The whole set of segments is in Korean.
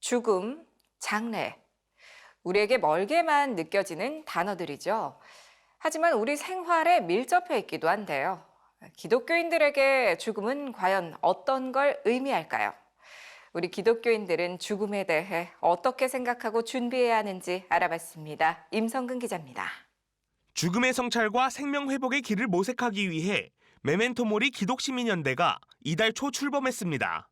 죽음, 장례. 우리에게 멀게만 느껴지는 단어들이죠. 하지만 우리 생활에 밀접해 있기도 한데요. 기독교인들에게 죽음은 과연 어떤 걸 의미할까요? 우리 기독교인들은 죽음에 대해 어떻게 생각하고 준비해야 하는지 알아봤습니다. 임성근 기자입니다. 죽음의 성찰과 생명 회복의 길을 모색하기 위해 메멘토 모리 기독시민연대가 이달 초 출범했습니다.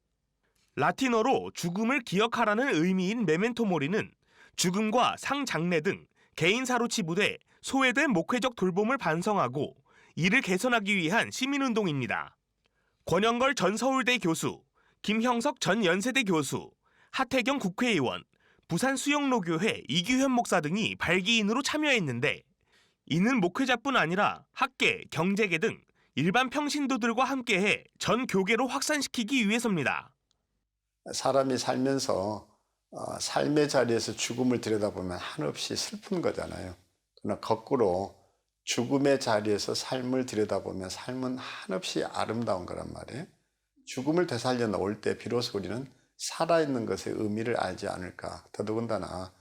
라틴어로 죽음을 기억하라는 의미인 메멘토 모리는 죽음과 상장례 등 개인사로 치부돼 소외된 목회적 돌봄을 반성하고 이를 개선하기 위한 시민운동입니다. 권영걸 전 서울대 교수, 김형석 전 연세대 교수, 하태경 국회의원, 부산 수영로교회 이규현 목사 등이 발기인으로 참여했는데 이는 목회자뿐 아니라 학계, 경제계 등 일반 평신도들과 함께해 전 교계로 확산시키기 위해서입니다. 사람이 살면서 삶의 자리에서 죽음을 들여다보면 한없이 슬픈 거잖아요. 그러나 거꾸로 죽음의 자리에서 삶을 들여다보면 삶은 한없이 아름다운 거란 말이에요. 죽음을 되살려 놓을 때 비로소 우리는 살아있는 것의 의미를 알지 않을까. 더더군다나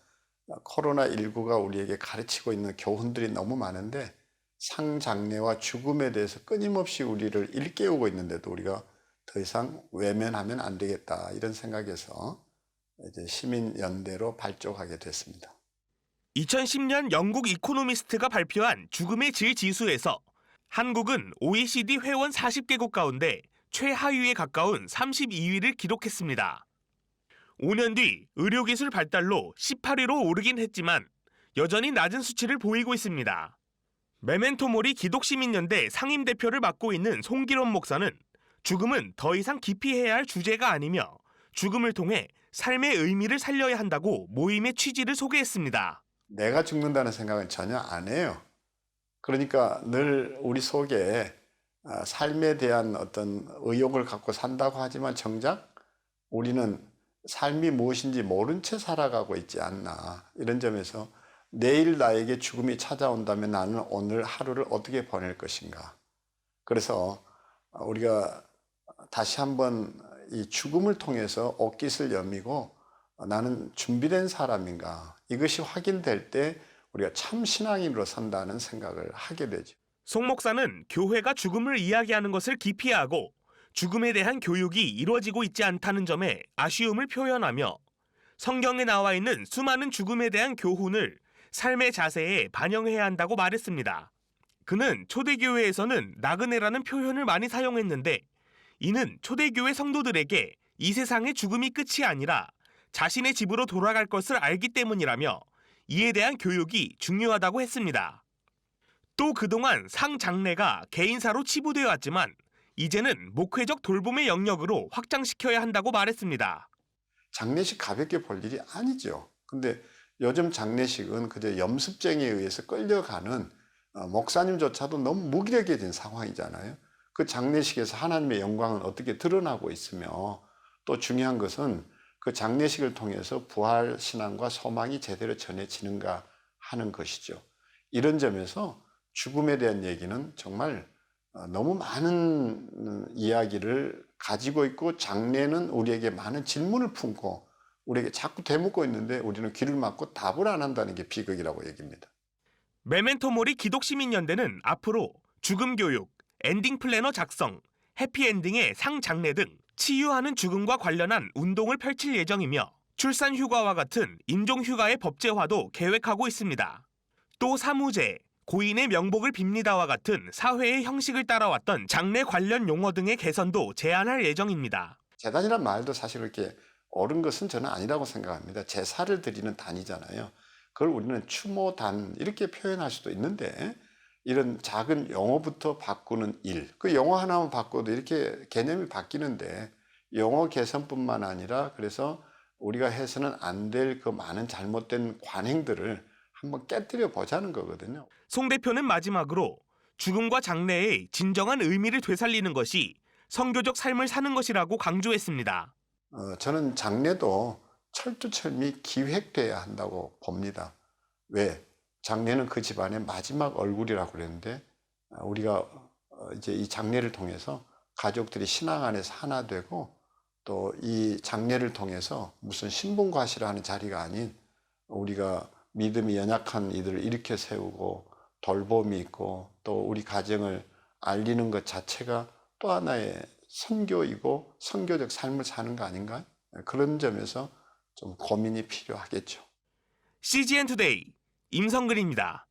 코로나19가 우리에게 가르치고 있는 교훈들이 너무 많은데 상장례와 죽음에 대해서 끊임없이 우리를 일깨우고 있는데도 우리가 더 이상 외면하면 안 되겠다 이런 생각에서 이제 시민연대로 발족하게 됐습니다. 2010년 영국 이코노미스트가 발표한 죽음의 질 지수에서 한국은 OECD 회원 40개국 가운데 최하위에 가까운 32위를 기록했습니다. 5년 뒤 의료기술 발달로 18위로 오르긴 했지만 여전히 낮은 수치를 보이고 있습니다. 메멘토 모리 기독시민연대 상임대표를 맡고 있는 송기론 목사는 죽음은 더 이상 기피해야 할 주제가 아니며 죽음을 통해 삶의 의미를 살려야 한다고 모임의 취지를 소개했습니다. 내가 죽는다는 생각은 전혀 안 해요. 그러니까 늘 우리 속에 삶에 대한 어떤 의욕을 갖고 산다고 하지만 정작 우리는 삶이 무엇인지 모른 채 살아가고 있지 않나. 이런 점에서 내일 나에게 죽음이 찾아온다면 나는 오늘 하루를 어떻게 보낼 것인가. 그래서 우리가 다시 한번 이 죽음을 통해서 옷깃을 여미고 나는 준비된 사람인가. 이것이 확인될 때 우리가 참 신앙인으로 산다는 생각을 하게 되죠. 송 목사는 교회가 죽음을 이야기하는 것을 기피하고 죽음에 대한 교육이 이루어지고 있지 않다는 점에 아쉬움을 표현하며 성경에 나와 있는 수많은 죽음에 대한 교훈을 삶의 자세에 반영해야 한다고 말했습니다. 그는 초대교회에서는 나그네라는 표현을 많이 사용했는데 이는 초대교회 성도들에게 이 세상의 죽음이 끝이 아니라 자신의 집으로 돌아갈 것을 알기 때문이라며 이에 대한 교육이 중요하다고 했습니다. 또 그동안 상장례가 개인사로 치부되어 왔지만 이제는 목회적 돌봄의 영역으로 확장시켜야 한다고 말했습니다. 장례식 가볍게 볼 일이 아니죠. 근데 요즘 장례식은 그저 염습쟁이에 의해서 끌려가는 목사님조차도 너무 무기력해진 상황이잖아요. 그 장례식에서 하나님의 영광은 어떻게 드러나고 있으며 또 중요한 것은 그 장례식을 통해서 부활 신앙과 소망이 제대로 전해지는가 하는 것이죠. 이런 점에서 죽음에 대한 얘기는 정말 너무 많은 이야기를 가지고 있고 장례는 우리에게 많은 질문을 품고 우리에게 자꾸 되묻고 있는데 우리는 귀를 막고 답을 안 한다는 게 비극이라고 얘기합니다. 메멘토 모리 기독시민연대는 앞으로 죽음 교육, 엔딩 플래너 작성, 해피엔딩의 상장례 등 치유하는 죽음과 관련한 운동을 펼칠 예정이며 출산 휴가와 같은 임종 휴가의 법제화도 계획하고 있습니다. 또 사무제, 고인의 명복을 빕니다와 같은 사회의 형식을 따라왔던 장례 관련 용어 등의 개선도 제안할 예정입니다. 제단이란 말도 사실 이렇게 옳은 것은 저는 아니라고 생각합니다. 제사를 드리는 단이잖아요. 그걸 우리는 추모단 이렇게 표현할 수도 있는데 이런 작은 용어부터 바꾸는 일, 그 용어 하나만 바꿔도 이렇게 개념이 바뀌는데 용어 개선뿐만 아니라 그래서 우리가 해서는 안 될 그 많은 잘못된 관행들을 한번 깨뜨려 보자는 거거든요. 송 대표는 마지막으로 죽음과 장례의 진정한 의미를 되살리는 것이 선교적 삶을 사는 것이라고 강조했습니다. 저는 장례도 철두철미 기획돼야 한다고 봅니다. 왜? 장례는 그 집안의 마지막 얼굴이라고 그랬는데 우리가 이제 이 장례를 통해서 가족들이 신앙 안에서 하나 되고 또 이 장례를 통해서 무슨 신분과시를 하는 자리가 아닌 우리가 믿음이 연약한 이들을 일으켜 세우고 돌봄이 있고 또 우리 가정을 알리는 것 자체가 또 하나의 선교이고 선교적 삶을 사는 거 아닌가? 그런 점에서 좀 고민이 필요하겠죠. CGN 투데이 임성근입니다.